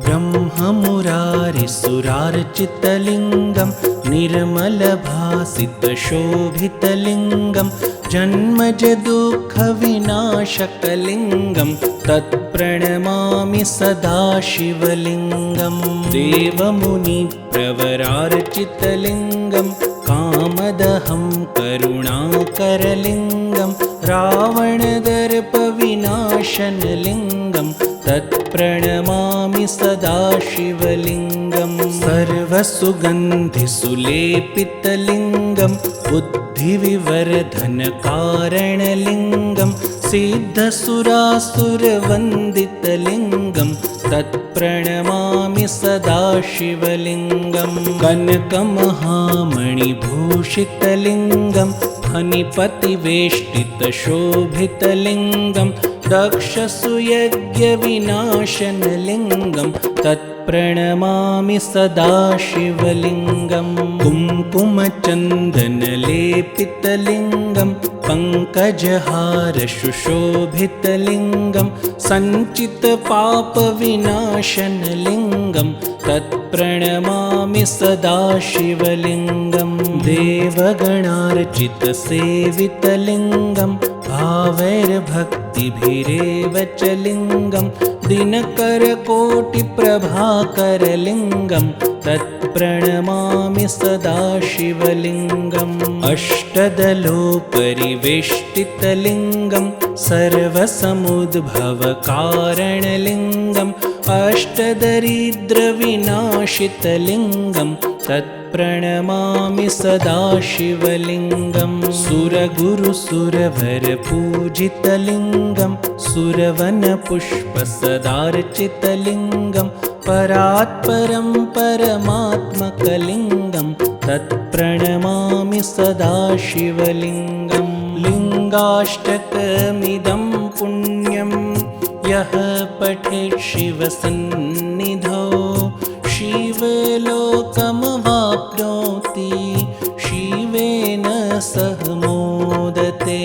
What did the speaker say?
ब्रह्ममुरारिसुरार्चितलिङ्गं निर्मलभासितशोभितलिङ्गं जन्मजदुःखविनाशकलिङ्गं तत्प्रणमामि सदा शिवलिङ्गं। देवमुनिप्रवरार्चितलिङ्गं कामदहं करुणाकरलिङ्गं रावणदर्पविनाशनलिङ्गं तत्प्रणमामि सदा शिवलिङ्गं। सर्वसुगन्धिसुलेपितलिङ्गं बुद्धिविवर्धनकारणलिङ्गं सिद्धसुरासुरवन्दितलिङ्गं तत्प्रणमामि सदा शिवलिङ्गं। कनकमहामणिभूषितलिङ्गं फणिपतिवेष्टितशोभितलिङ्गं दक्षसुयज्ञविनाशनलिङ्गं तत्प्रणमामि सदा शिवलिङ्गं। कुङ्कुमचन्दनलेपितलिङ्गं पङ्कजहारशुशोभितलिङ्गं सञ्चितपापविनाशनलिङ्गं तत्प्रणमामि सदा शिवलिङ्गं। देवगणार्चितसेवितलिङ्गं भावैर्भक्तिभिरेव च लिङ्गं दिनकरकोटिप्रभाकरलिङ्गं तत्प्रणमामि सदा शिवलिङ्गम्। अष्टदलोपरिवेष्टितलिङ्गं सर्वसमुद्भवकारणलिङ्गं अष्टदरिद्रविनाशितलिङ्गं तत्प्रणमामि सदा शिवलिङ्गं। सुरगुरुसुरवरपूजितलिङ्गं सुरवनपुष्पसदार्चितलिङ्गं परात्परं परमात्मकलिङ्गं तत्प्रणमामि सदा शिवलिङ्गं। लिङ्गाष्टकमिदं पुण्यं यः पठेत् शिवसन्निधौ शिवलोकमवाप्नोति शिवेन सह मोदते।